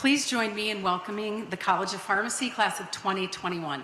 Please join me in welcoming the College of Pharmacy class of 2021.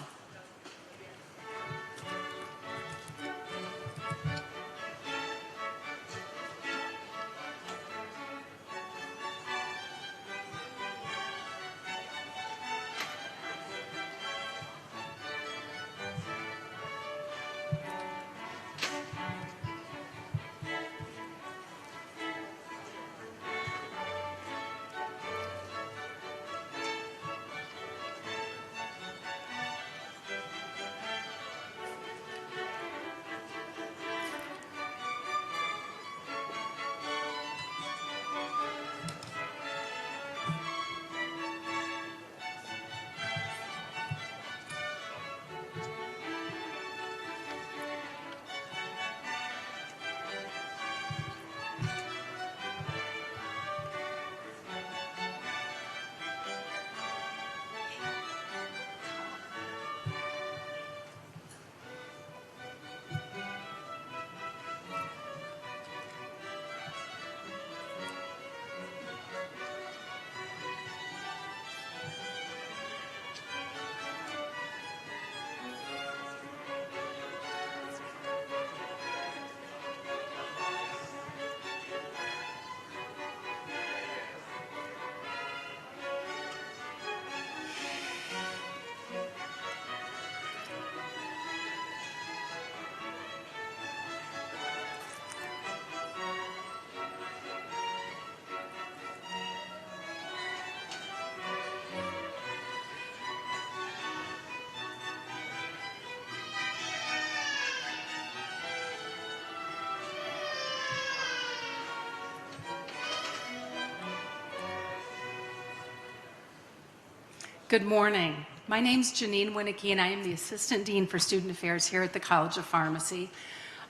Good morning. My name is Janine Winicky, and I am the Assistant Dean for Student Affairs here at the College of Pharmacy.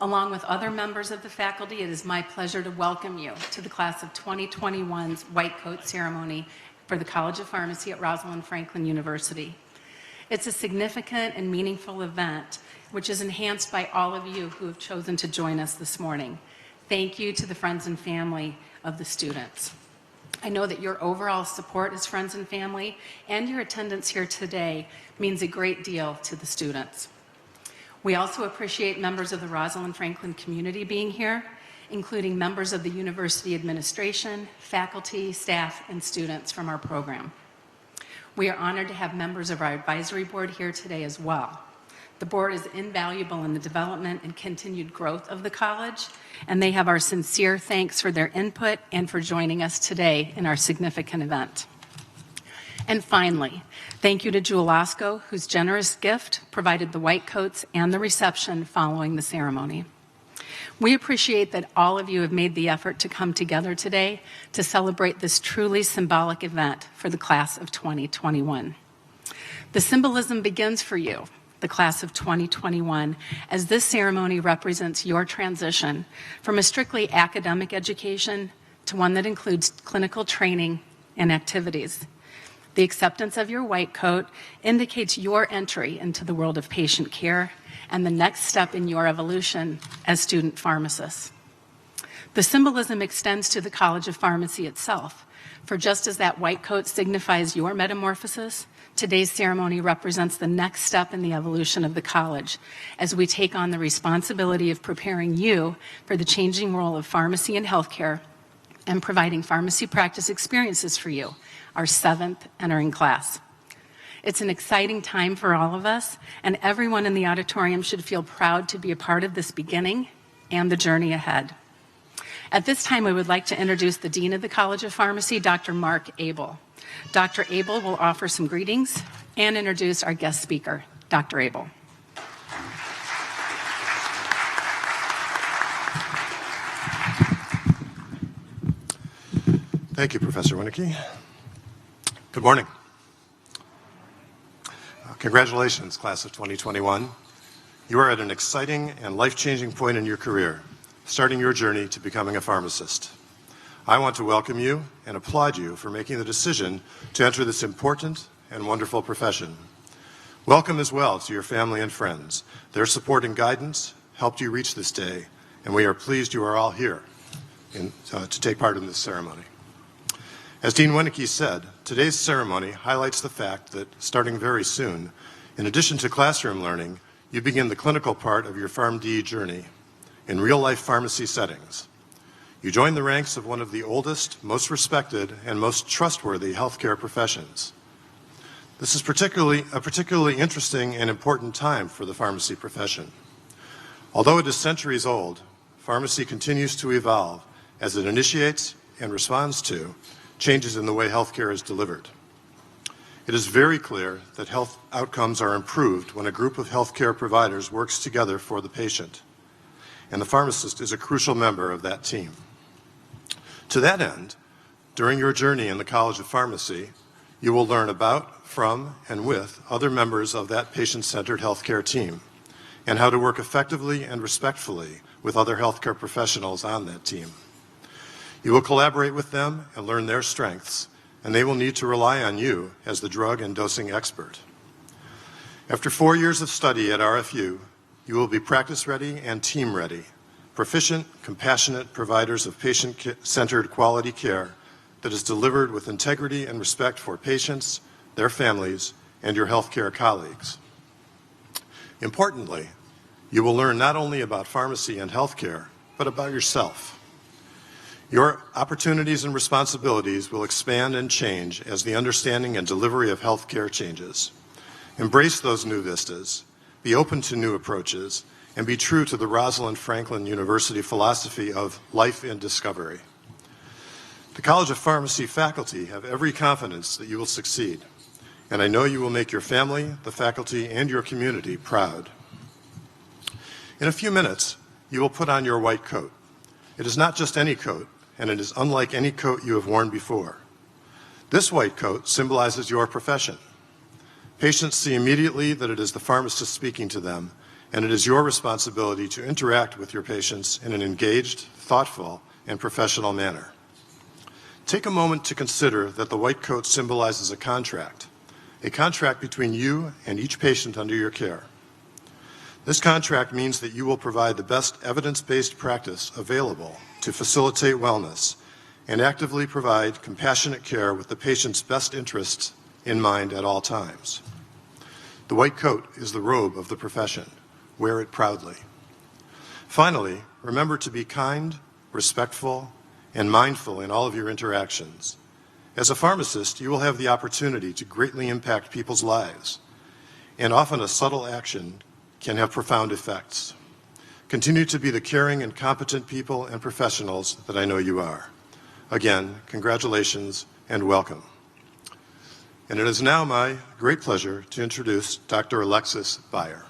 Along with other members of the faculty, it is my pleasure to welcome you to the class of 2021's White Coat Ceremony for the College of Pharmacy at Rosalind Franklin University. It's a significant and meaningful event, which is enhanced by all of you who have chosen to join us this morning. Thank you to the friends and family of the students. I know that your overall support as friends and family and your attendance here today means a great deal to the students. We also appreciate members of the Rosalind Franklin community being here, including members of the university administration, faculty, staff, and students from our program. We are honored to have members of our advisory board here today as well. The board is invaluable in the development and continued growth of the college, and they have our sincere thanks for their input and for joining us today in our significant event. And finally, thank you to Jewel Osco, whose generous gift provided the white coats and the reception following the ceremony. We appreciate that all of you have made the effort to come together today to celebrate this truly symbolic event for the class of 2021. The symbolism begins for you, the class of 2021, as this ceremony represents your transition from a strictly academic education to one that includes clinical training and activities. The acceptance of your white coat indicates your entry into the world of patient care and the next step in your evolution as student pharmacists. The symbolism extends to the College of Pharmacy itself, for just as that white coat signifies your metamorphosis, today's ceremony represents the next step in the evolution of the college as we take on the responsibility of preparing you for the changing role of pharmacy and healthcare and providing pharmacy practice experiences for you, our 7th entering class. It's an exciting time for all of us, and everyone in the auditorium should feel proud to be a part of this beginning and the journey ahead. At this time, we would like to introduce the Dean of the College of Pharmacy, Dr. Mark Abel. Dr. Abel will offer some greetings and introduce our guest speaker, Dr. Abel. Thank you, Professor Winicky. Good morning. Congratulations, class of 2021. You are at an exciting and life-changing point in your career, starting your journey to becoming a pharmacist. I want to welcome you and applaud you for making the decision to enter this important and wonderful profession. Welcome as well to your family and friends. Their support and guidance helped you reach this day, and we are pleased you are all here to take part in this ceremony. As Dean Winicky said, today's ceremony highlights the fact that starting very soon, in addition to classroom learning, you begin the clinical part of your PharmD journey in real-life pharmacy settings. You join the ranks of one of the oldest, most respected, and most trustworthy healthcare professions. This is a particularly interesting and important time for the pharmacy profession. Although it is centuries old, pharmacy continues to evolve as it initiates and responds to changes in the way healthcare is delivered. It is very clear that health outcomes are improved when a group of healthcare providers works together for the patient, and the pharmacist is a crucial member of that team. To that end, during your journey in the College of Pharmacy, you will learn about, from, and with other members of that patient-centered healthcare team, and how to work effectively and respectfully with other healthcare professionals on that team. You will collaborate with them and learn their strengths, and they will need to rely on you as the drug and dosing expert. After 4 years of study at RFU, you will be practice-ready and team-ready, proficient, compassionate providers of patient-centered quality care that is delivered with integrity and respect for patients, their families, and your healthcare colleagues. Importantly, you will learn not only about pharmacy and healthcare, but about yourself. Your opportunities and responsibilities will expand and change as the understanding and delivery of healthcare changes. Embrace those new vistas, be open to new approaches, and be true to the Rosalind Franklin University philosophy of life in discovery. The College of Pharmacy faculty have every confidence that you will succeed, and I know you will make your family, the faculty, and your community proud. In a few minutes, you will put on your white coat. It is not just any coat, and it is unlike any coat you have worn before. This white coat symbolizes your profession. Patients see immediately that it is the pharmacist speaking to them, and it is your responsibility to interact with your patients in an engaged, thoughtful, and professional manner. Take a moment to consider that the white coat symbolizes a contract between you and each patient under your care. This contract means that you will provide the best evidence-based practice available to facilitate wellness and actively provide compassionate care with the patient's best interests in mind at all times. The white coat is the robe of the profession. Wear it proudly. Finally, remember to be kind, respectful, and mindful in all of your interactions. As a pharmacist, you will have the opportunity to greatly impact people's lives, and often a subtle action can have profound effects. Continue to be the caring and competent people and professionals that I know you are. Again, congratulations and welcome. And it is now my great pleasure to introduce Dr. Alexis Beyer.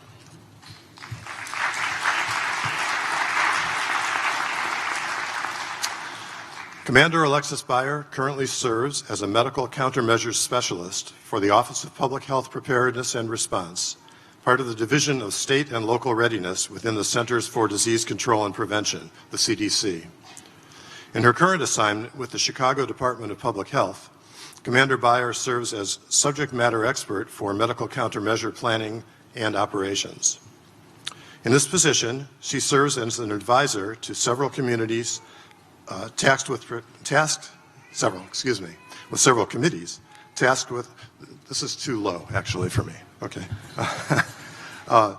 Commander Alexis Beyer currently serves as a medical countermeasures specialist for the Office of Public Health Preparedness and Response, part of the Division of State and Local Readiness within the Centers for Disease Control and Prevention, the CDC. In her current assignment with the Chicago Department of Public Health, Commander Beyer serves as subject matter expert for medical countermeasure planning and operations. In this position, she serves as an advisor to several communities several committees tasked with, this is too low actually for me, okay.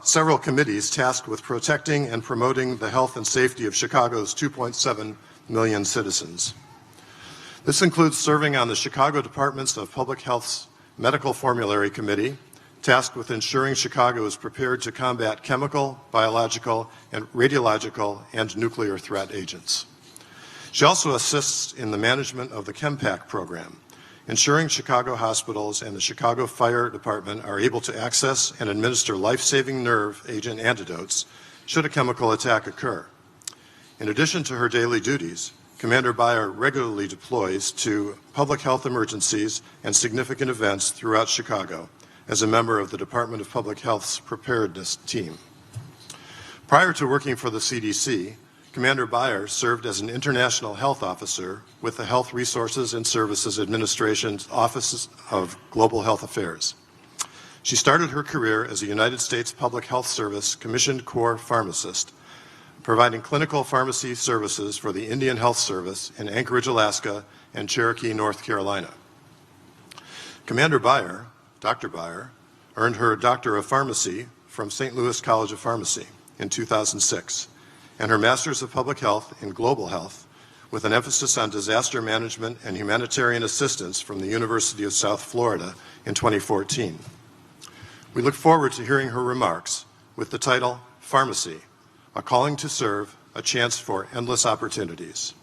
Several committees tasked with protecting and promoting the health and safety of Chicago's 2.7 million citizens. This includes serving on the Chicago Departments of Public Health's Medical Formulary Committee, tasked with ensuring Chicago is prepared to combat chemical, biological, and radiological and nuclear threat agents. She also assists in the management of the ChemPAC program, ensuring Chicago hospitals and the Chicago Fire Department are able to access and administer life-saving nerve agent antidotes should a chemical attack occur. In addition to her daily duties, Commander Beyer regularly deploys to public health emergencies and significant events throughout Chicago as a member of the Department of Public Health's preparedness team. Prior to working for the CDC, Commander Beyer served as an international health officer with the Health Resources and Services Administration's Office of Global Health Affairs. She started her career as a United States Public Health Service Commissioned Corps pharmacist, providing clinical pharmacy services for the Indian Health Service in Anchorage, Alaska, and Cherokee, North Carolina. Commander Beyer, Dr. Beyer, earned her Doctor of Pharmacy from St. Louis College of Pharmacy in 2006, and her Master's of Public Health in Global Health with an emphasis on disaster management and humanitarian assistance from the University of South Florida in 2014. We look forward to hearing her remarks with the title, Pharmacy, A Calling to Serve, A Chance for Endless Opportunities.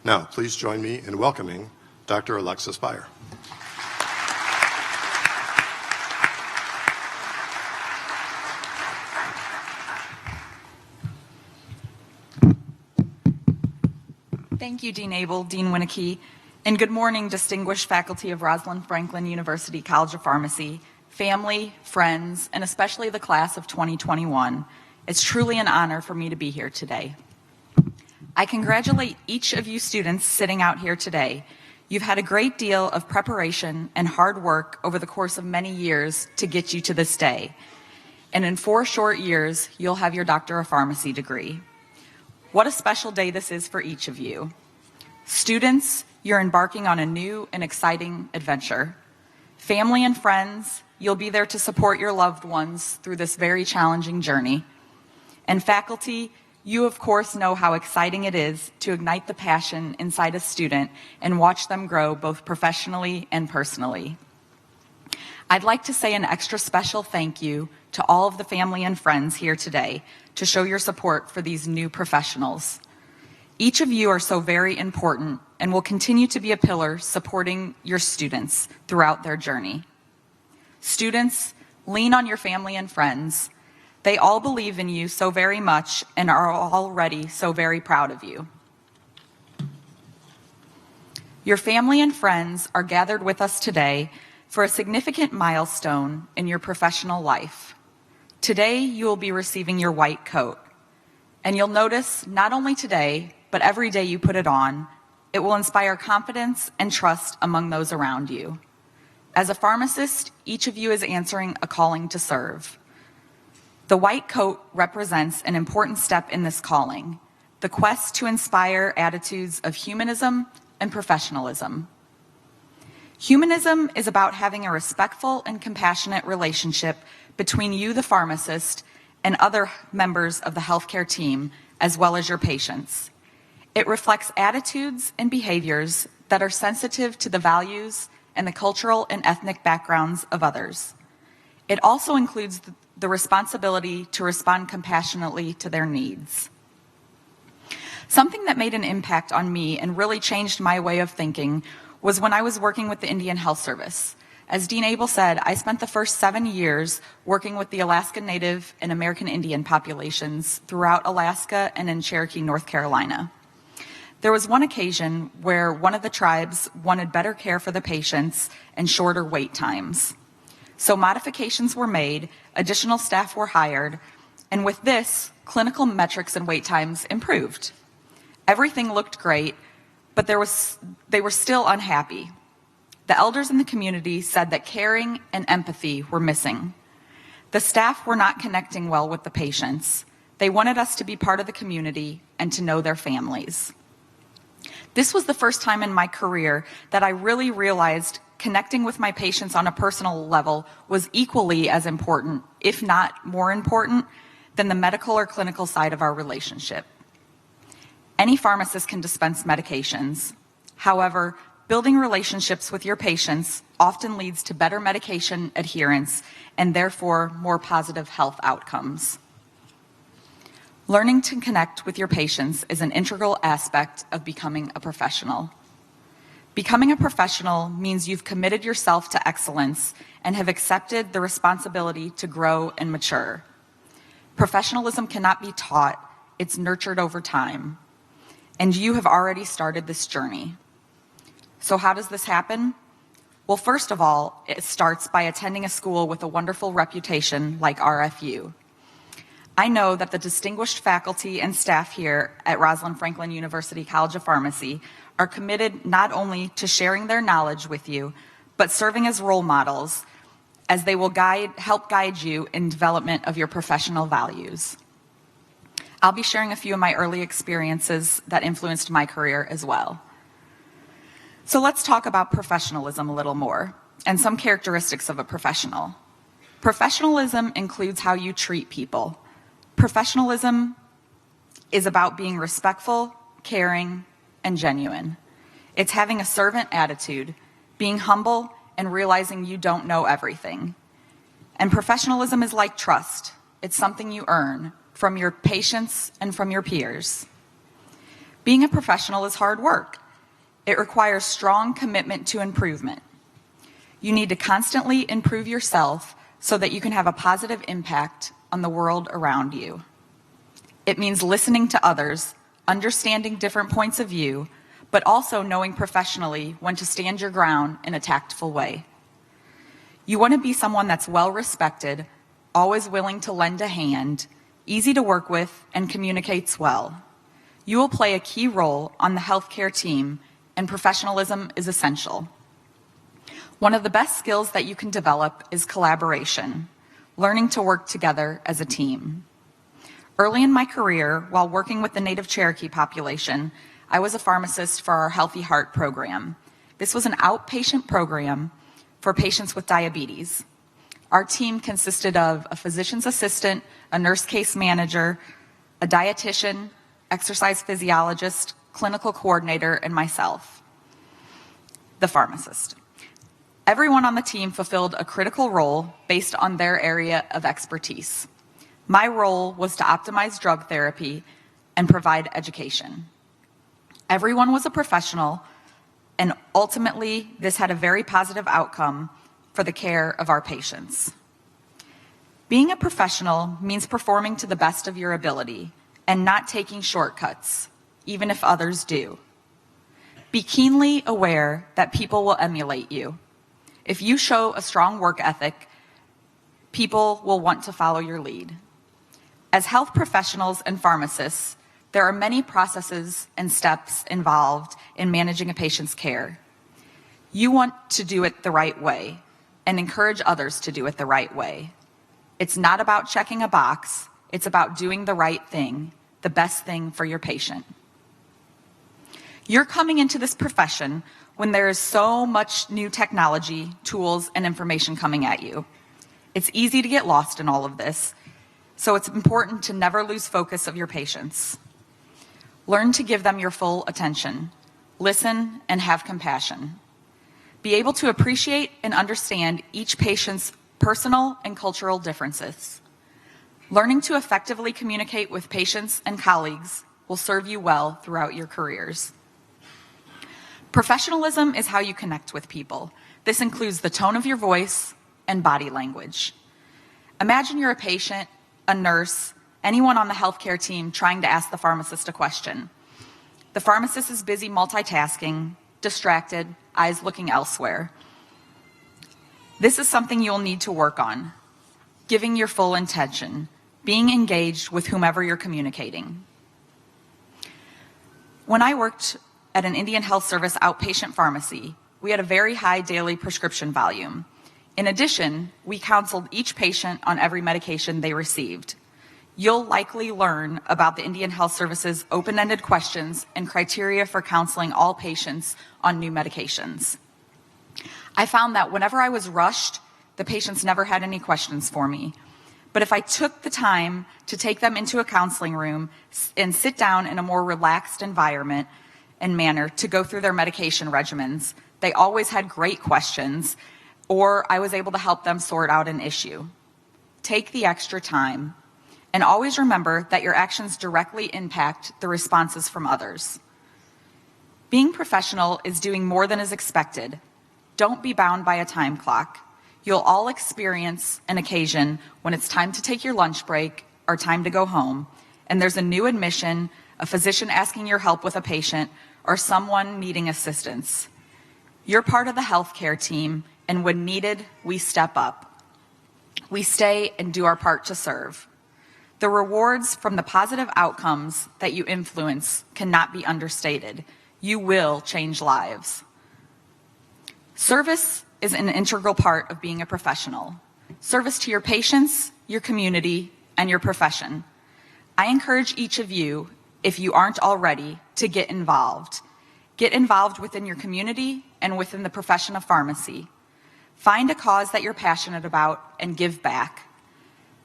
Now, please join me in welcoming Dr. Alexis Beyer. Thank you, Dean Abel, Dean Winnicky, and good morning, distinguished faculty of Rosalind Franklin University College of Pharmacy, family, friends, and especially the class of 2021. It's truly an honor for me to be here today. I congratulate each of you students sitting out here today. You've had a great deal of preparation and hard work over the course of many years to get you to this day. And in 4 short years, you'll have your Doctor of Pharmacy degree. What a special day this is for each of you. Students, you're embarking on a new and exciting adventure. Family and friends, you'll be there to support your loved ones through this very challenging journey. And faculty, you of course know how exciting it is to ignite the passion inside a student and watch them grow both professionally and personally. I'd like to say an extra special thank you to all of the family and friends here today to show your support for these new professionals. Each of you are so very important and will continue to be a pillar supporting your students throughout their journey. Students, lean on your family and friends. They all believe in you so very much and are already so very proud of you. Your family and friends are gathered with us today for a significant milestone in your professional life. Today, you will be receiving your white coat. And you'll notice not only today, but every day you put it on, it will inspire confidence and trust among those around you. As a pharmacist, each of you is answering a calling to serve. The white coat represents an important step in this calling, the quest to inspire attitudes of humanism and professionalism. Humanism is about having a respectful and compassionate relationship between you, the pharmacist, and other members of the healthcare team, as well as your patients. It reflects attitudes and behaviors that are sensitive to the values and the cultural and ethnic backgrounds of others. It also includes the responsibility to respond compassionately to their needs. Something that made an impact on me and really changed my way of thinking was when I was working with the Indian Health Service. As Dean Abel said, I spent the first 7 years working with the Alaska Native and American Indian populations throughout Alaska and in Cherokee, North Carolina. There was one occasion where one of the tribes wanted better care for the patients and shorter wait times. So modifications were made, additional staff were hired, and with this, clinical metrics and wait times improved. Everything looked great, but they were still unhappy. The elders in the community said that caring and empathy were missing. The staff were not connecting well with the patients. They wanted us to be part of the community and to know their families. This was the first time in my career that I really realized connecting with my patients on a personal level was equally as important, if not more important, than the medical or clinical side of our relationship. Any pharmacist can dispense medications. However, building relationships with your patients often leads to better medication adherence and therefore more positive health outcomes. Learning to connect with your patients is an integral aspect of becoming a professional. Becoming a professional means you've committed yourself to excellence and have accepted the responsibility to grow and mature. Professionalism cannot be taught, it's nurtured over time. And you have already started this journey. So how does this happen? Well, first of all, it starts by attending a school with a wonderful reputation like RFU. I know that the distinguished faculty and staff here at Rosalind Franklin University College of Pharmacy are committed not only to sharing their knowledge with you, but serving as role models as they will help guide you in development of your professional values. I'll be sharing a few of my early experiences that influenced my career as well. So let's talk about professionalism a little more. and some characteristics of a professional. Professionalism includes how you treat people. Professionalism is about being respectful, caring, and genuine. It's having a servant attitude, being humble, and realizing you don't know everything. And professionalism is like trust. It's something you earn from your patients and from your peers. Being a professional is hard work. It requires strong commitment to improvement. You need to constantly improve yourself so that you can have a positive impact on the world around you. It means listening to others, understanding different points of view, but also knowing professionally when to stand your ground in a tactful way. You want to be someone that's well respected, always willing to lend a hand, easy to work with, and communicates well. You will play a key role on the healthcare team, and professionalism is essential. One of the best skills that you can develop is collaboration, learning to work together as a team. Early in my career, while working with the Native Cherokee population, I was a pharmacist for our Healthy Heart program. This was an outpatient program for patients with diabetes. Our team consisted of a physician's assistant, a nurse case manager, a dietitian, exercise physiologist, clinical coordinator, and myself, the pharmacist. Everyone on the team fulfilled a critical role based on their area of expertise. My role was to optimize drug therapy and provide education. Everyone was a professional, and ultimately, this had a very positive outcome for the care of our patients. Being a professional means performing to the best of your ability and not taking shortcuts, even if others do. Be keenly aware that people will emulate you. If you show a strong work ethic, people will want to follow your lead. As health professionals and pharmacists, there are many processes and steps involved in managing a patient's care. You want to do it the right way and encourage others to do it the right way. It's not about checking a box, it's about doing the right thing, the best thing for your patient. You're coming into this profession when there is so much new technology, tools, and information coming at you. It's easy to get lost in all of this, so it's important to never lose focus of your patients. Learn to give them your full attention. Listen and have compassion. Be able to appreciate and understand each patient's personal and cultural differences. Learning to effectively communicate with patients and colleagues will serve you well throughout your careers. Professionalism is how you connect with people. This includes the tone of your voice and body language. Imagine you're a patient, a nurse, anyone on the healthcare team trying to ask the pharmacist a question. The pharmacist is busy multitasking, distracted, eyes looking elsewhere. This is something you'll need to work on, giving your full attention, being engaged with whomever you're communicating. When I worked at an Indian Health Service outpatient pharmacy, we had a very high daily prescription volume. In addition, we counseled each patient on every medication they received. You'll likely learn about the Indian Health Service's open-ended questions and criteria for counseling all patients on new medications. I found that whenever I was rushed, the patients never had any questions for me. But if I took the time to take them into a counseling room and sit down in a more relaxed environment and manner to go through their medication regimens, they always had great questions, or I was able to help them sort out an issue. Take the extra time, and always remember that your actions directly impact the responses from others. Being professional is doing more than is expected. Don't be bound by a time clock. You'll all experience an occasion when it's time to take your lunch break or time to go home, and there's a new admission, a physician asking your help with a patient, or someone needing assistance. You're part of the healthcare team, and when needed, we step up. We stay and do our part to serve. The rewards from the positive outcomes that you influence cannot be understated. You will change lives. Service is an integral part of being a professional. Service to your patients, your community, and your profession. I encourage each of you, if you aren't already, to get involved. Get involved within your community and within the profession of pharmacy. Find a cause that you're passionate about and give back.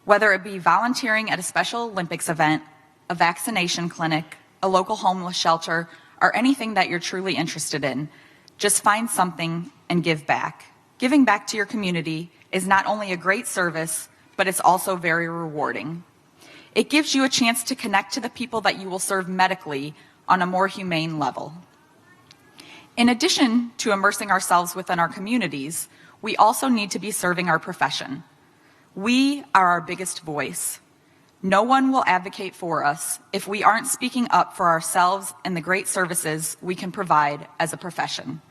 Whether it be volunteering at a Special Olympics event, a vaccination clinic, a local homeless shelter, or anything that you're truly interested in, just find something and give back. Giving back to your community is not only a great service, but it's also very rewarding. It gives you a chance to connect to the people that you will serve medically on a more humane level. In addition to immersing ourselves within our communities, we also need to be serving our profession. We are our biggest voice. No one will advocate for us if we aren't speaking up for ourselves and the great services we can provide as a profession.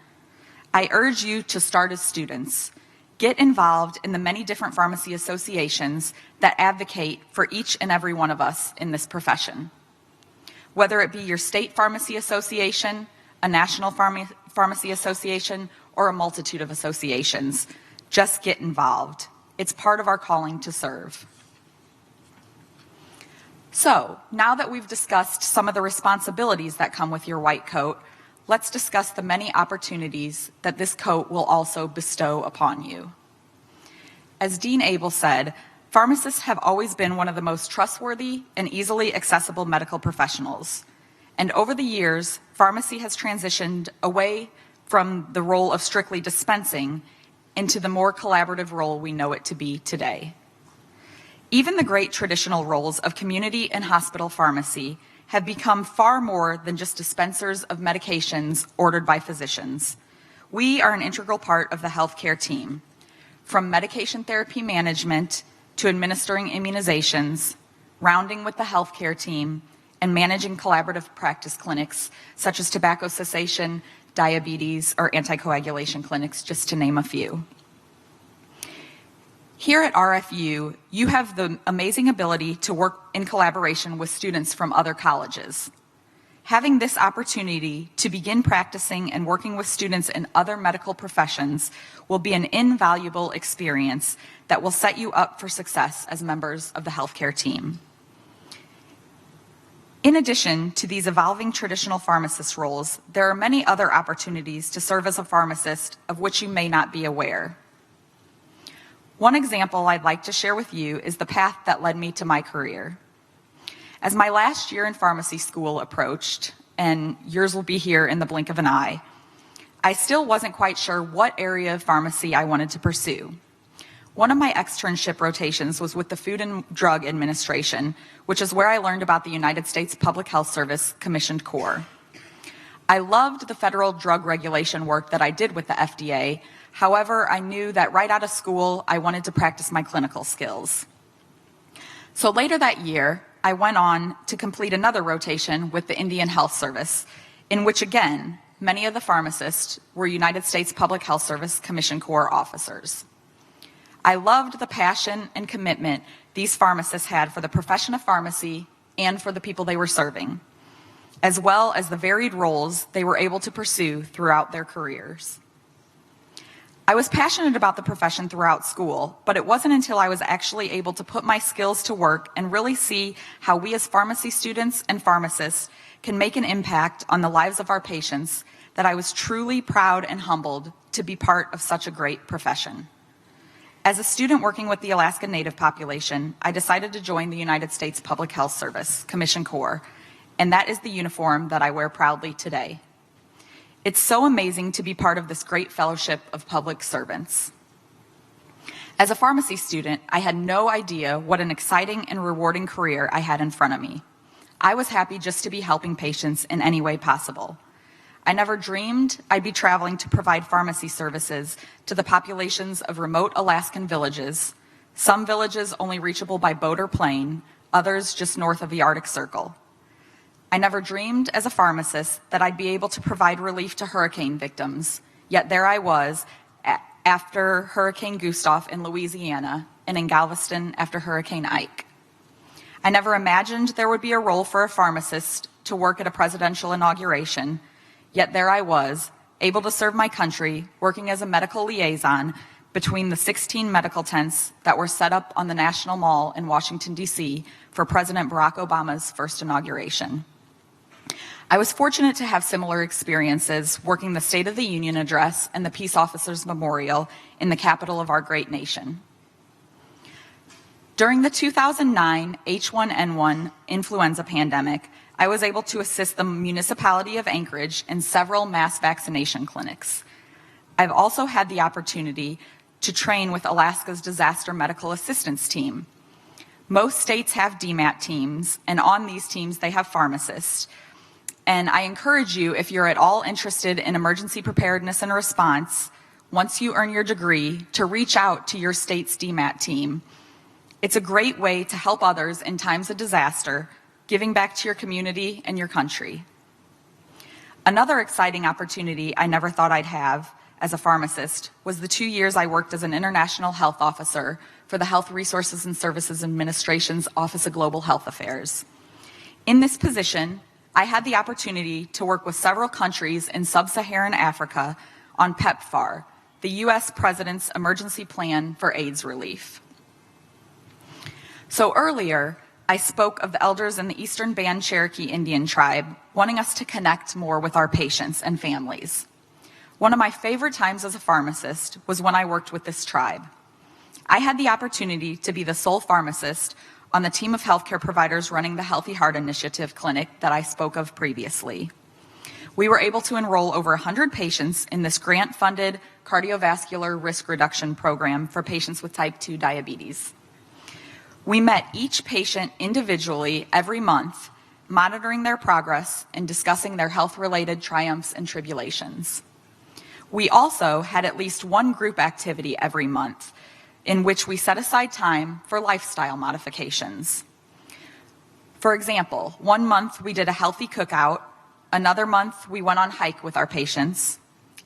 I urge you to start as students. Get involved in the many different pharmacy associations that advocate for each and every one of us in this profession. Whether it be your state pharmacy association, a national pharmacy association, or a multitude of associations, just get involved. It's part of our calling to serve. So, now that we've discussed some of the responsibilities that come with your white coat, let's discuss the many opportunities that this coat will also bestow upon you. As Dean Abel said, pharmacists have always been one of the most trustworthy and easily accessible medical professionals. And over the years, pharmacy has transitioned away from the role of strictly dispensing into the more collaborative role we know it to be today. Even the great traditional roles of community and hospital pharmacy have become far more than just dispensers of medications ordered by physicians. We are an integral part of the healthcare team, from medication therapy management to administering immunizations, rounding with the healthcare team, and managing collaborative practice clinics such as tobacco cessation, diabetes, or anticoagulation clinics, just to name a few. Here at RFU, you have the amazing ability to work in collaboration with students from other colleges. Having this opportunity to begin practicing and working with students in other medical professions will be an invaluable experience that will set you up for success as members of the healthcare team. In addition to these evolving traditional pharmacist roles, there are many other opportunities to serve as a pharmacist of which you may not be aware. One example I'd like to share with you is the path that led me to my career. As my last year in pharmacy school approached, and yours will be here in the blink of an eye, I still wasn't quite sure what area of pharmacy I wanted to pursue. One of my externship rotations was with the Food and Drug Administration, which is where I learned about the United States Public Health Service Commissioned Corps. I loved the federal drug regulation work that I did with the FDA. However, I knew that right out of school, I wanted to practice my clinical skills. So later that year, I went on to complete another rotation with the Indian Health Service, in which again, many of the pharmacists were United States Public Health Service Commissioned Corps officers. I loved the passion and commitment these pharmacists had for the profession of pharmacy and for the people they were serving, as well as the varied roles they were able to pursue throughout their careers. I was passionate about the profession throughout school, but it wasn't until I was actually able to put my skills to work and really see how we as pharmacy students and pharmacists can make an impact on the lives of our patients that I was truly proud and humbled to be part of such a great profession. As a student working with the Alaska Native population, I decided to join the United States Public Health Service, Commissioned Corps, and that is the uniform that I wear proudly today. It's so amazing to be part of this great fellowship of public servants. As a pharmacy student, I had no idea what an exciting and rewarding career I had in front of me. I was happy just to be helping patients in any way possible. I never dreamed I'd be traveling to provide pharmacy services to the populations of remote Alaskan villages, some villages only reachable by boat or plane, others just north of the Arctic Circle. I never dreamed as a pharmacist that I'd be able to provide relief to hurricane victims, yet there I was after Hurricane Gustav in Louisiana and in Galveston after Hurricane Ike. I never imagined there would be a role for a pharmacist to work at a presidential inauguration, yet there I was, able to serve my country, working as a medical liaison between the 16 medical tents that were set up on the National Mall in Washington, D.C. for President Barack Obama's first inauguration. I was fortunate to have similar experiences working the State of the Union address and the Peace Officers Memorial in the capital of our great nation. During the 2009 H1N1 influenza pandemic, I was able to assist the municipality of Anchorage in several mass vaccination clinics. I've also had the opportunity to train with Alaska's Disaster Medical Assistance Team. Most states have DMAT teams, and on these teams they have pharmacists. And I encourage you, if you're at all interested in emergency preparedness and response, once you earn your degree, to reach out to your state's DMAT team. It's a great way to help others in times of disaster, giving back to your community and your country. Another exciting opportunity I never thought I'd have as a pharmacist was the 2 years I worked as an international health officer for the Health Resources and Services Administration's Office of Global Health Affairs. In this position, I had the opportunity to work with several countries in sub-Saharan Africa on PEPFAR, the U.S. President's Emergency Plan for AIDS Relief. So earlier, I spoke of the elders in the Eastern Band Cherokee Indian tribe wanting us to connect more with our patients and families. One of my favorite times as a pharmacist was when I worked with this tribe. I had the opportunity to be the sole pharmacist on the team of healthcare providers running the Healthy Heart Initiative clinic that I spoke of previously. We were able to enroll over 100 patients in this grant-funded cardiovascular risk reduction program for patients with type 2 diabetes. We met each patient individually every month, monitoring their progress and discussing their health-related triumphs and tribulations. We also had at least one group activity every month in which we set aside time for lifestyle modifications. For example, one month we did a healthy cookout, another month we went on hike with our patients,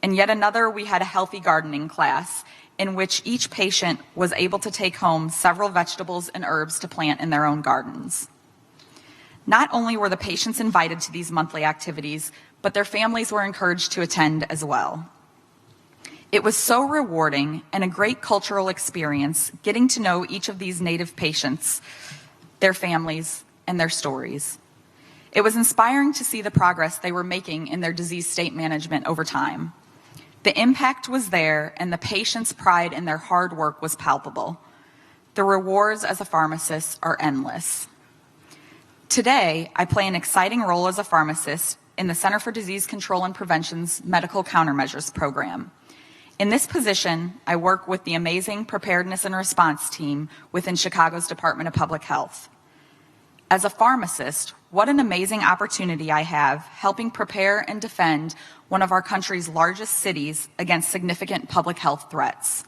and yet another we had a healthy gardening class in which each patient was able to take home several vegetables and herbs to plant in their own gardens. Not only were the patients invited to these monthly activities, but their families were encouraged to attend as well. It was so rewarding and a great cultural experience getting to know each of these Native patients, their families, and their stories. It was inspiring to see the progress they were making in their disease state management over time. The impact was there, and the patients' pride in their hard work was palpable. The rewards as a pharmacist are endless. Today, I play an exciting role as a pharmacist in the Center for Disease Control and Prevention's Medical Countermeasures program. In this position, I work with the amazing preparedness and response team within Chicago's Department of Public Health. As a pharmacist, what an amazing opportunity I have helping prepare and defend one of our country's largest cities against significant public health threats.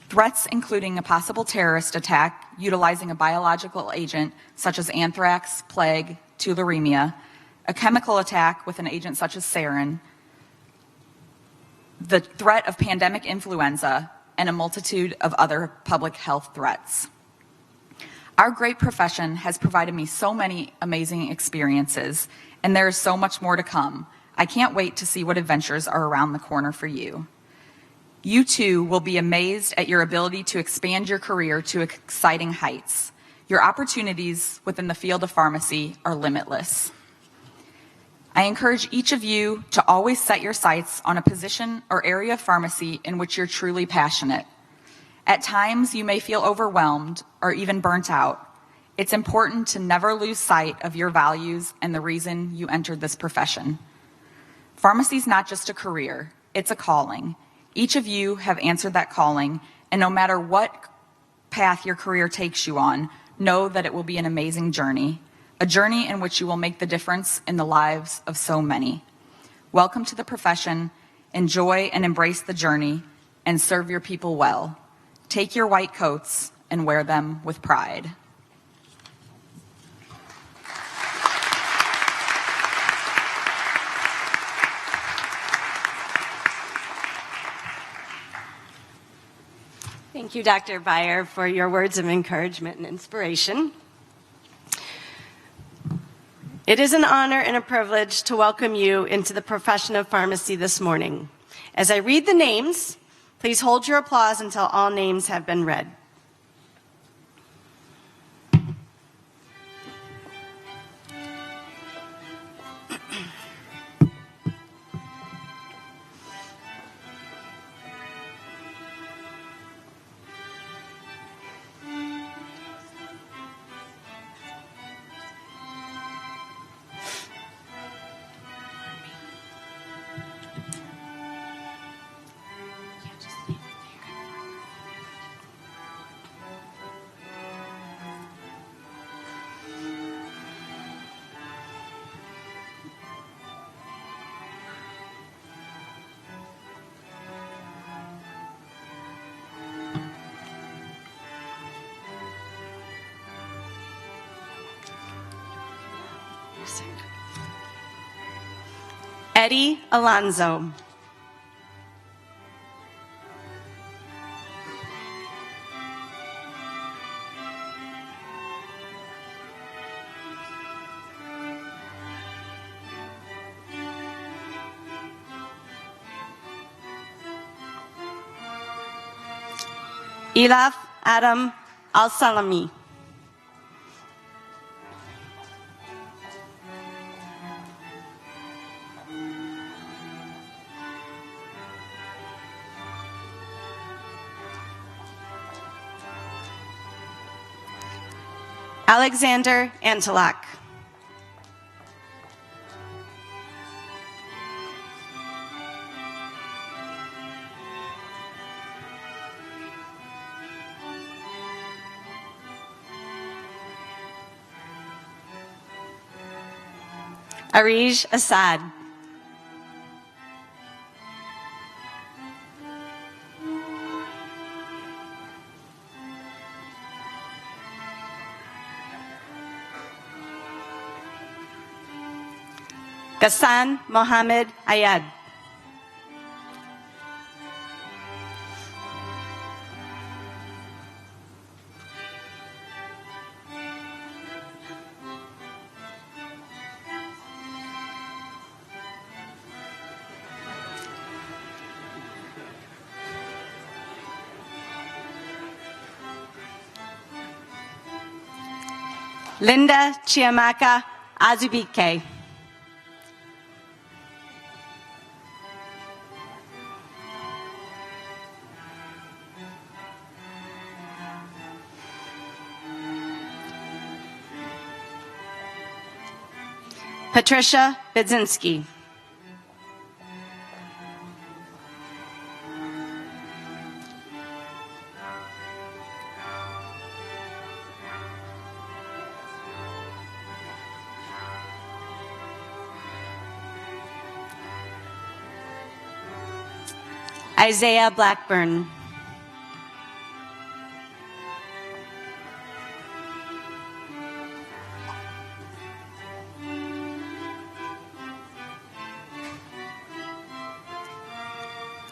Threats including a possible terrorist attack utilizing a biological agent such as anthrax, plague, tularemia, a chemical attack with an agent such as sarin, the threat of pandemic influenza, and a multitude of other public health threats. Our great profession has provided me so many amazing experiences, and there is so much more to come. I can't wait to see what adventures are around the corner for you. You too will be amazed at your ability to expand your career to exciting heights. Your opportunities within the field of pharmacy are limitless. I encourage each of you to always set your sights on a position or area of pharmacy in which you're truly passionate. At times, you may feel overwhelmed or even burnt out. It's important to never lose sight of your values and the reason you entered this profession. Pharmacy is not just a career, it's a calling. Each of you have answered that calling, and no matter what path your career takes you on, know that it will be an amazing journey, a journey in which you will make the difference in the lives of so many. Welcome to the profession, enjoy and embrace the journey, and serve your people well. Take your white coats and wear them with pride. Thank you, Dr. Beyer, for your words of encouragement and inspiration. It is an honor and a privilege to welcome you into the profession of pharmacy this morning. As I read the names, please hold your applause until all names have been read. Eddie Alonzo. Elaf Adam Al-Salami. Alexander Antelak. Arij Assad. Ghassan Mohammed Ayad. Linda Chiamaka Azubike. Patricia Budzinski. Isaiah Blackburn.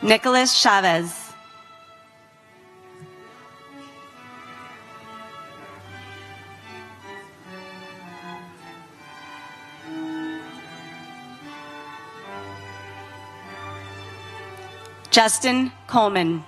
Nicholas Chavez. Justin Coleman.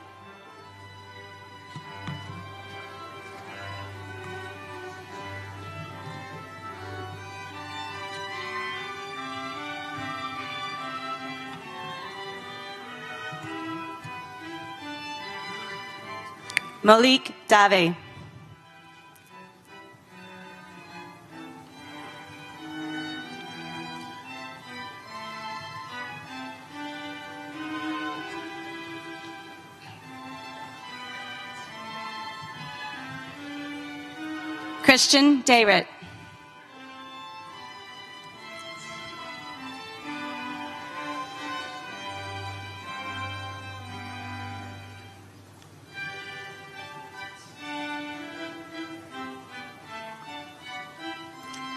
Malik Dave. Christian Dayrit.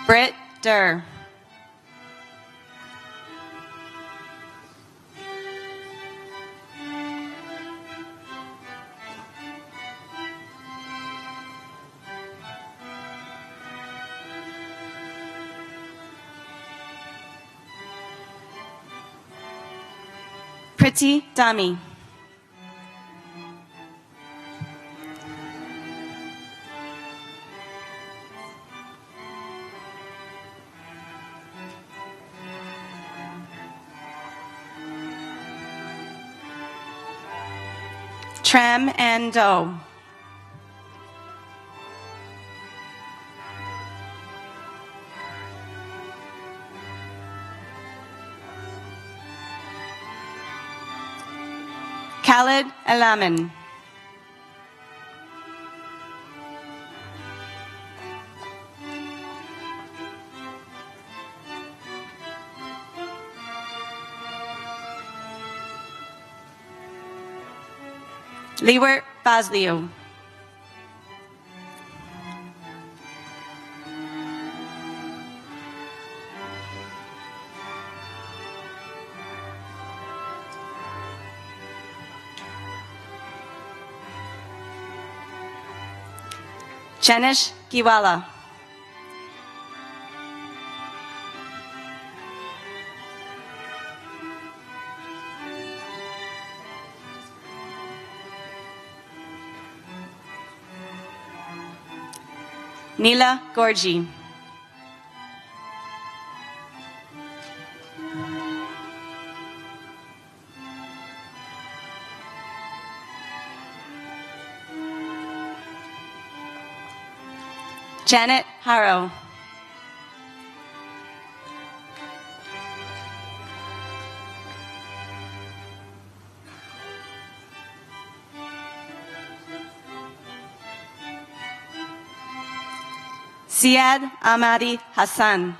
Britt Durr. Priti Dami. Trem and Doe. Khaled Alamin. Liwert Fazlio. Jenish Giwala. Neela Gorji. Janet Harrow. Siad Ahmadi Hassan.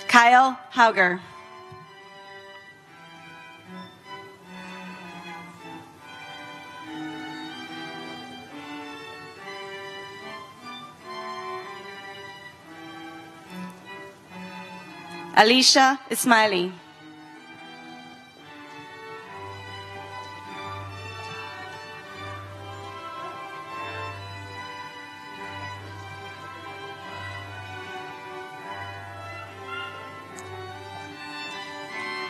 Kyle Hauger. Alicia Ismaili.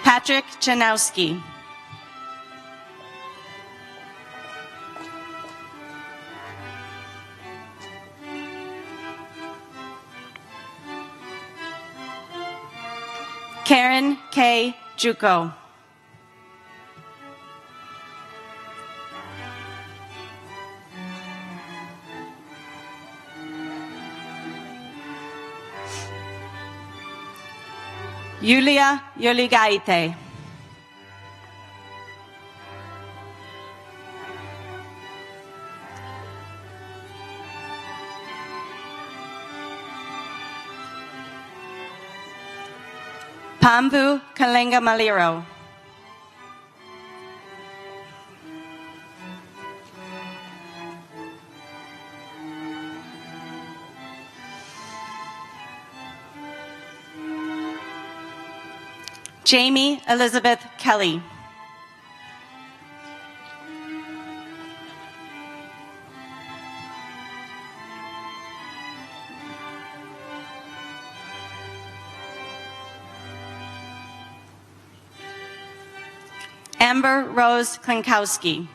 Patrick Janowski. Karen K. Juco. Yulia Yoligaite. Pambu Kalenga Maliro. Jamie Elizabeth Kelly. Amber Rose Klinkowski.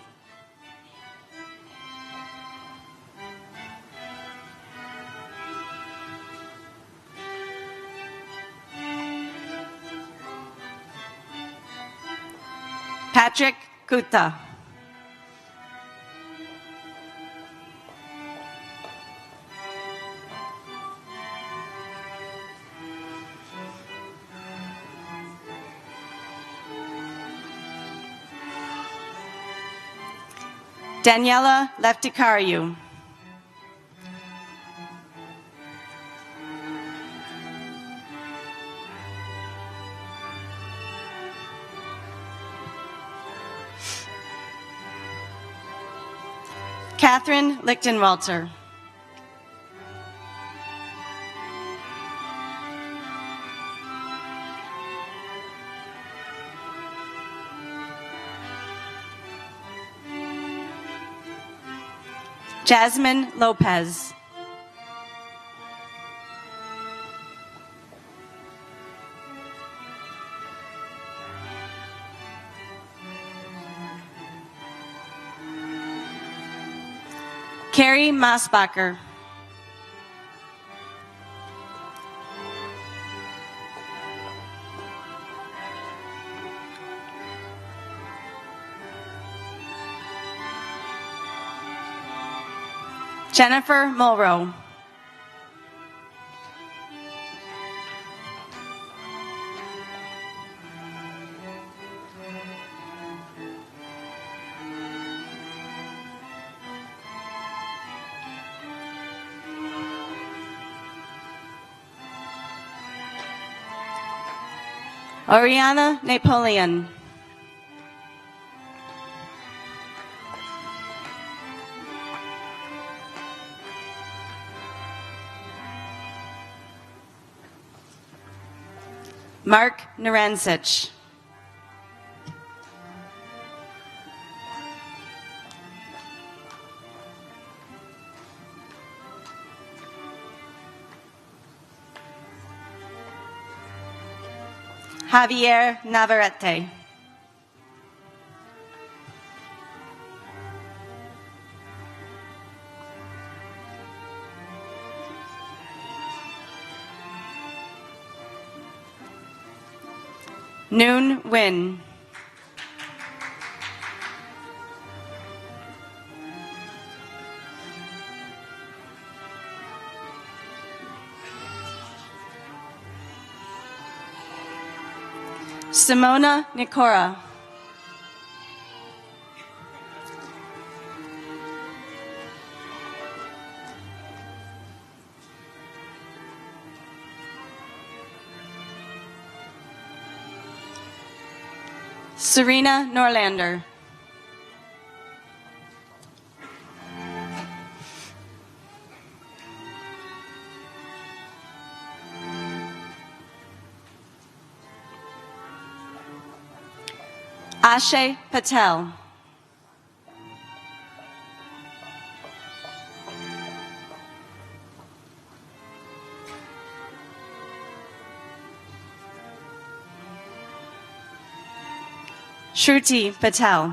Patrick Gutta. Daniela Leftikariou. Catherine Lichtenwalter. Jasmine Lopez. Carrie Maasbacher. Jennifer Mulrow. Oriana Napoleon. Mark Narancic. Javier Navarrete. Noon Win. Simona Nikora. Serena Norlander. Ashay Patel. Shruti Patel.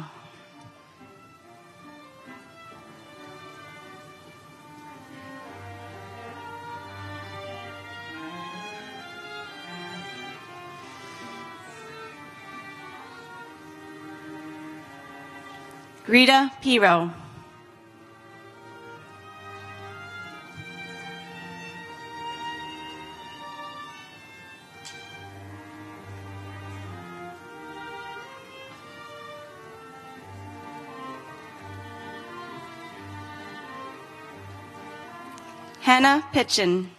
Rita Piro. Hannah Pitchin.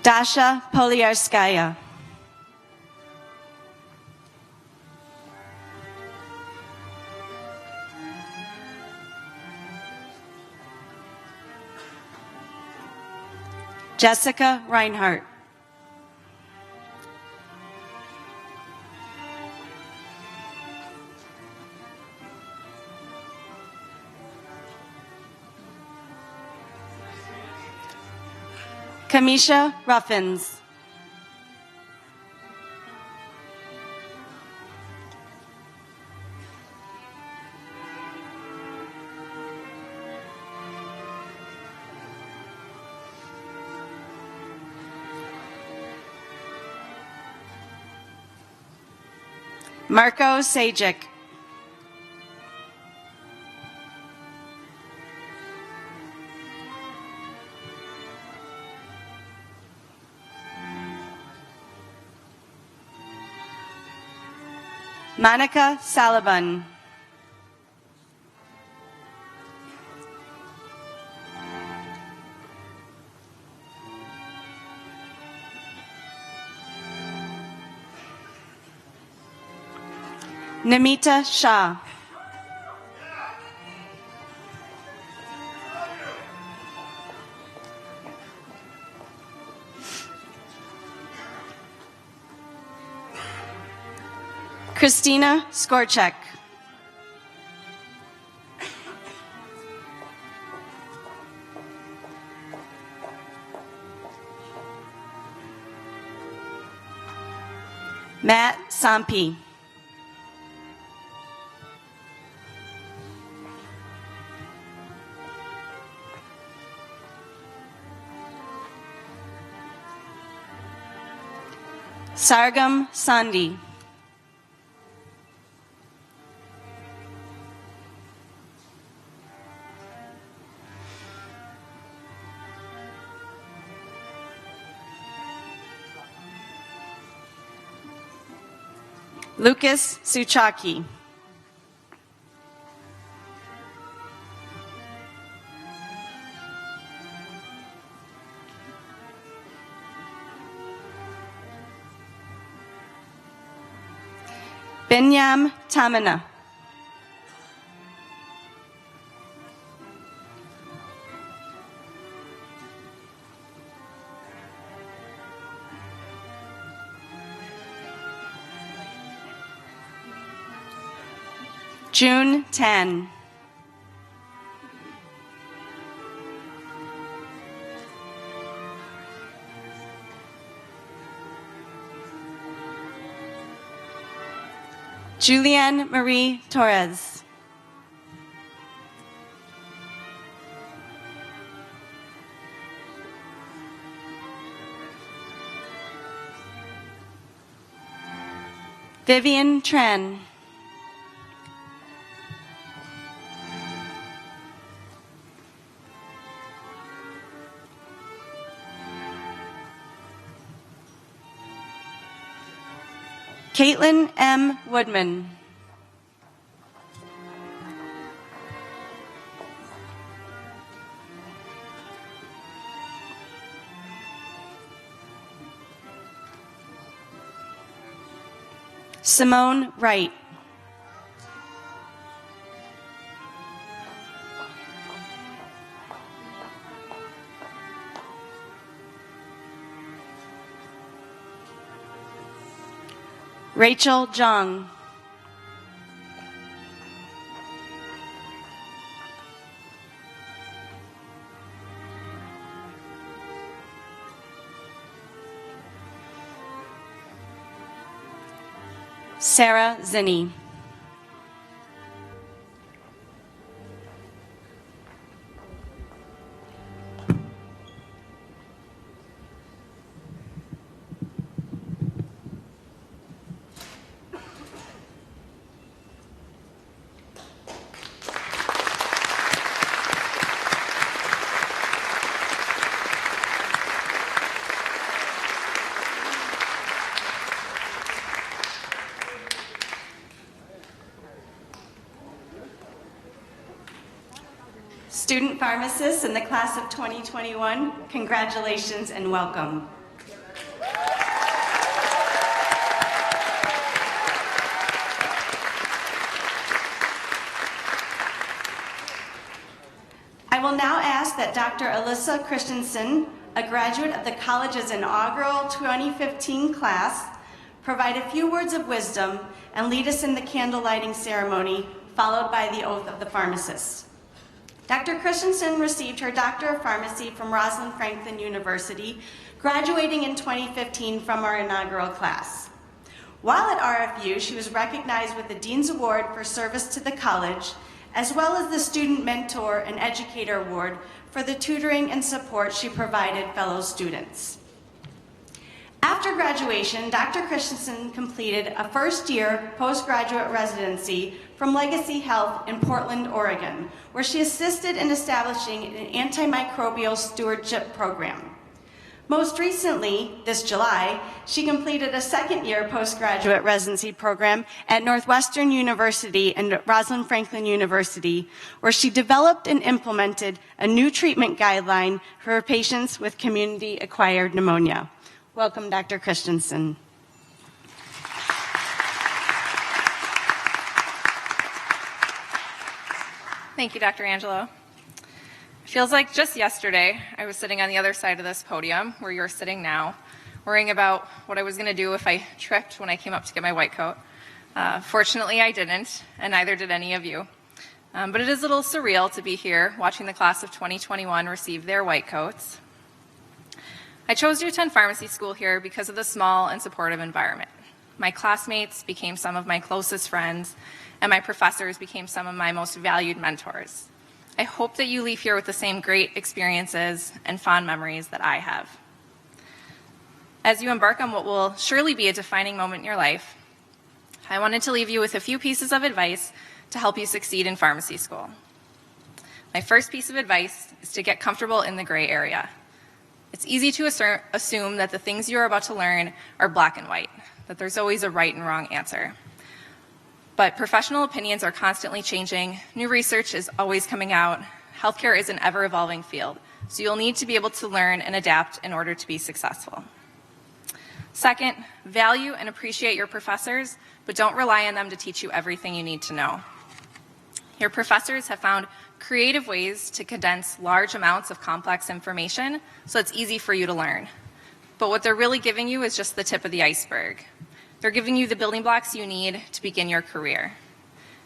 Dasha Poliarskaya. Jessica Reinhardt. Kamisha Ruffins. Marco Sajic. Monica Salaban. Namita Shah. Christina Skorchek. Matt Sampi. Sargam Sandhi. Lucas Suchaki. Binyam Tamina. June 10. Julianne Marie Torres. Vivian Tran. Caitlin M. Woodman. Simone Wright. Rachel Jung. Sarah Zinni. Student pharmacists in the class of 2021, congratulations and welcome. I will now ask that Dr. Alyssa Christensen, a graduate of the college's inaugural 2015 class, provide a few words of wisdom and lead us in the candle lighting ceremony, followed by the oath of the pharmacist. Dr. Christensen received her Doctor of Pharmacy from Rosalind Franklin University, graduating in 2015 from our inaugural class. While at RFU, she was recognized with the Dean's Award for service to the college, as well as the Student Mentor and Educator Award for the tutoring and support she provided fellow students. After graduation, Dr. Christensen completed a first-year postgraduate residency from Legacy Health in Portland, Oregon, where she assisted in establishing an antimicrobial stewardship program. Most recently, this July, she completed a second-year postgraduate residency program at Northwestern University and Rosalind Franklin University, where she developed and implemented a new treatment guideline for patients with community-acquired pneumonia. Welcome, Dr. Christensen. Thank you, Dr. Angelo. It feels like just yesterday I was sitting on the other side of this podium where you're sitting now, worrying about what I was going to do if I tripped when I came up to get my white coat. Fortunately, I didn't, and neither did any of you. But it is a little surreal to be here watching the class of 2021 receive their white coats. I chose to attend pharmacy school here because of the small and supportive environment. My classmates became some of my closest friends, and my professors became some of my most valued mentors. I hope that you leave here with the same great experiences and fond memories that I have. As you embark on what will surely be a defining moment in your life, I wanted to leave you with a few pieces of advice to help you succeed in pharmacy school. My first piece of advice is to get comfortable in the gray area. It's easy to assume that the things you're about to learn are black and white, that there's always a right and wrong answer. But professional opinions are constantly changing, new research is always coming out, healthcare is an ever-evolving field, so you'll need to be able to learn and adapt in order to be successful. Second, value and appreciate your professors but don't rely on them to teach you everything you need to know. Your professors have found creative ways to condense large amounts of complex information so it's easy for you to learn. But what they're really giving you is just the tip of the iceberg. They're giving you the building blocks you need to begin your career.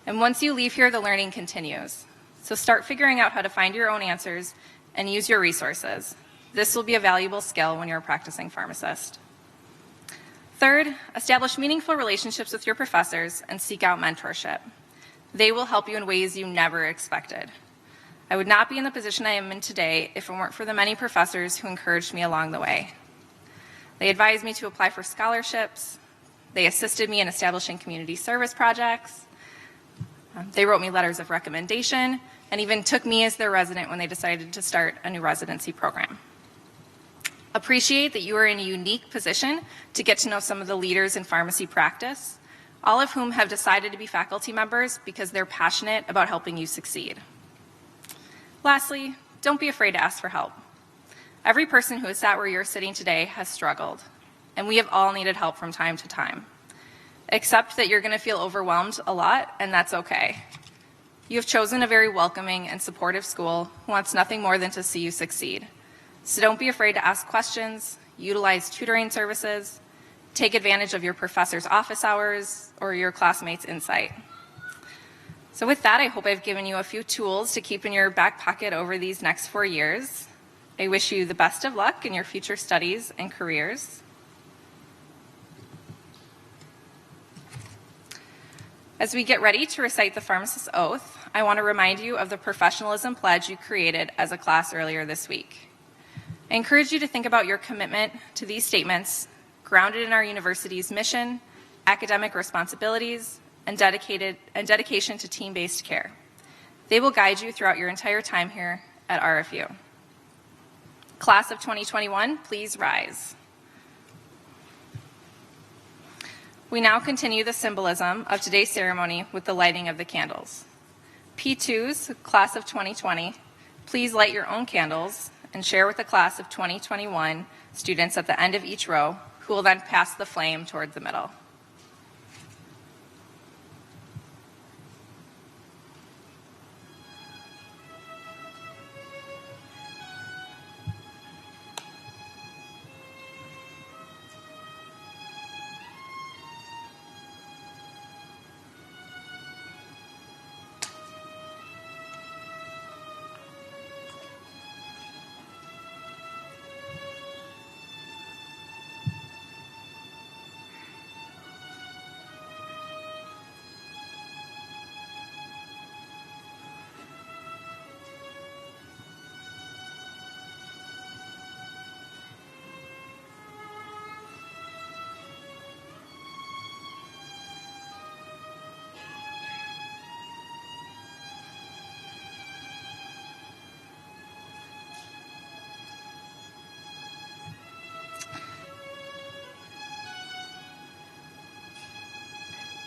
And once you leave here, the learning continues. So start figuring out how to find your own answers and use your resources. This will be a valuable skill when you're a practicing pharmacist. Third, establish meaningful relationships with your professors and seek out mentorship. They will help you in ways you never expected. I would not be in the position I am in today if it weren't for the many professors who encouraged me along the way. They advised me to apply for scholarships. They assisted me in establishing community service projects. They wrote me letters of recommendation and even took me as their resident when they decided to start a new residency program. Appreciate that you are in a unique position to get to know some of the leaders in pharmacy practice, all of whom have decided to be faculty members because they're passionate about helping you succeed. Lastly, don't be afraid to ask for help. Every person who has sat where you're sitting today has struggled, and we have all needed help from time to time. Accept that you're going to feel overwhelmed a lot, and that's okay. You have chosen a very welcoming and supportive school who wants nothing more than to see you succeed. So don't be afraid to ask questions, utilize tutoring services, take advantage of your professor's office hours or your classmates' insight. So with that, I hope I've given you a few tools to keep in your back pocket over these next 4 years. I wish you the best of luck in your future studies and careers. As we get ready to recite the pharmacist's oath, I want to remind you of the professionalism pledge you created as a class earlier this week. I encourage you to think about your commitment to these statements, grounded in our university's mission, academic responsibilities, and dedication to team-based care. They will guide you throughout your entire time here at RFU. Class of 2021, please rise. We now continue the symbolism of today's ceremony with the lighting of the candles. P2s, class of 2020, please light your own candles and share with the class of 2021 students at the end of each row, who will then pass the flame toward the middle.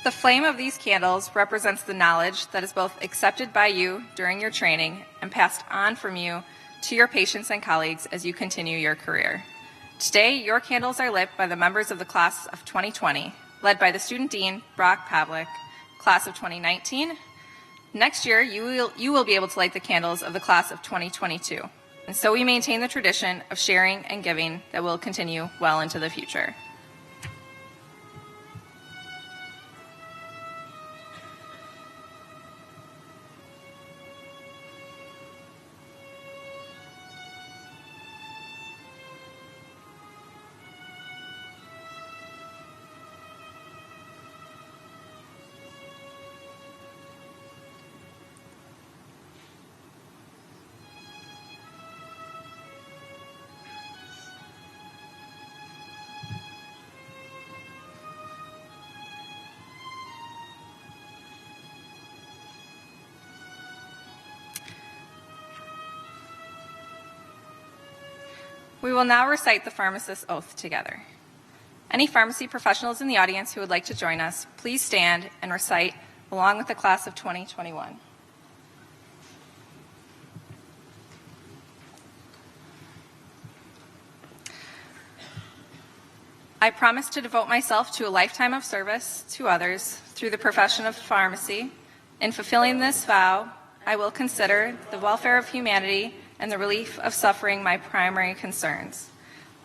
The flame of these candles represents the knowledge that is both accepted by you during your training and passed on from you to your patients and colleagues as you continue your career. Today, your candles are lit by the members of the class of 2020, led by the student dean, Brock Pavlik, class of 2019. Next year, you will be able to light the candles of the class of 2022. And so we maintain the tradition of sharing and giving that will continue well into the future. We will now recite the pharmacist's oath together. Any pharmacy professionals in the audience who would like to join us, please stand and recite along with the class of 2021. I promise to devote myself to a lifetime of service to others through the profession of pharmacy. In fulfilling this vow, I will consider the welfare of humanity and the relief of suffering my primary concerns.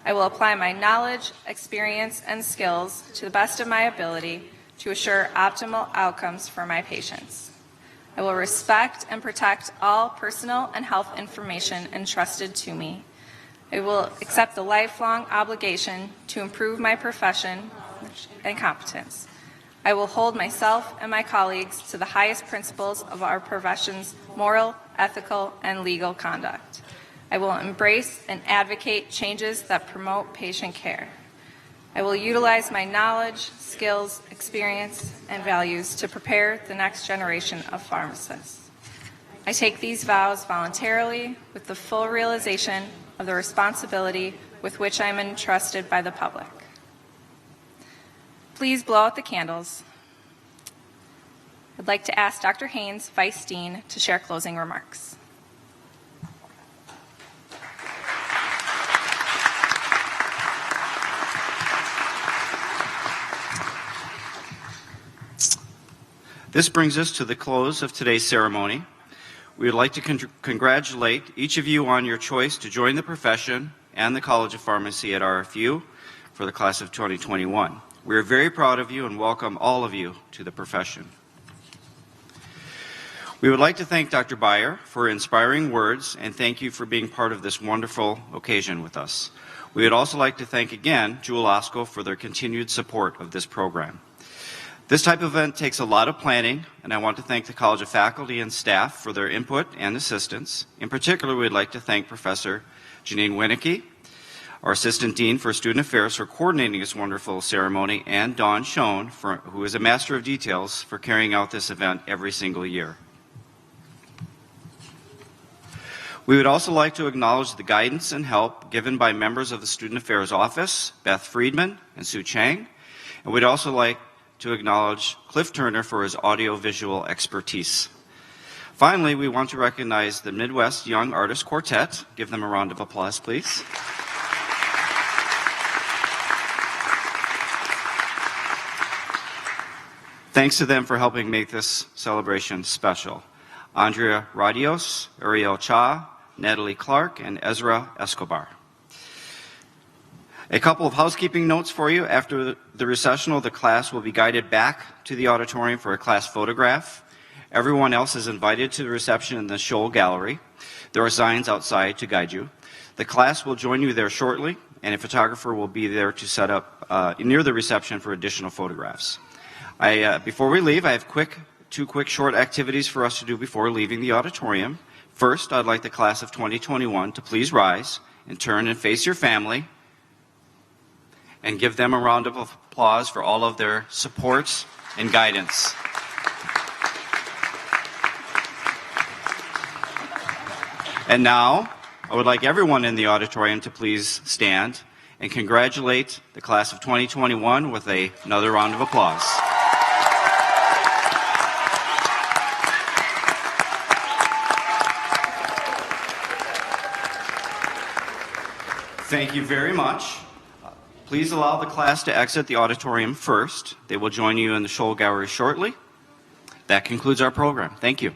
I will apply my knowledge, experience, and skills to the best of my ability to assure optimal outcomes for my patients. I will respect and protect all personal and health information entrusted to me. I will accept the lifelong obligation to improve my profession and competence. I will hold myself and my colleagues to the highest principles of our profession's moral, ethical, and legal conduct. I will embrace and advocate changes that promote patient care. I will utilize my knowledge, skills, experience, and values to prepare the next generation of pharmacists. I take these vows voluntarily with the full realization of the responsibility with which I am entrusted by the public. Please blow out the candles. I'd like to ask Dr. Haynes, Vice Dean, to share closing remarks. This brings us to the close of today's ceremony. We would like to congratulate each of you on your choice to join the profession and the College of Pharmacy at RFU for the class of 2021. We are very proud of you and welcome all of you to the profession. We would like to thank Dr. Beyer for inspiring words and thank you for being part of this wonderful occasion with us. We would also like to thank again Jewel Osco for their continued support of this program. This type of event takes a lot of planning, and I want to thank the College of Faculty and staff for their input and assistance. In particular, we'd like to thank Professor Janine Winnecke, our Assistant Dean for Student Affairs, for coordinating this wonderful ceremony, and Dawn Schoen, who is a master of details, for carrying out this event every single year. We would also like to acknowledge the guidance and help given by members of the Student Affairs Office, Beth Friedman and Sue Chang, and we'd also like to acknowledge Cliff Turner for his audiovisual expertise. Finally, we want to recognize the Midwest Young Artist Quartet. Give them a round of applause, please. Thanks to them for helping make this celebration special. Andrea Radios, Ariel Cha, Natalie Clark, and Ezra Escobar. A couple of housekeeping notes for you. After the recessional, the class will be guided back to the auditorium for a class photograph. Everyone else is invited to the reception in the Scholl Gallery. There are signs outside to guide you. The class will join you there shortly, and a photographer will be there to set up near the reception for additional photographs. Before we leave, I have two quick short activities for us to do before leaving the auditorium. First, I'd like the class of 2021 to please rise and turn and face your family, and give them a round of applause for all of their support and guidance. And now, I would like everyone in the auditorium to please stand and congratulate the class of 2021 with another round of applause. Thank you very much. Please allow the class to exit the auditorium first. They will join you in the Scholl Gallery shortly. That concludes our program. Thank you.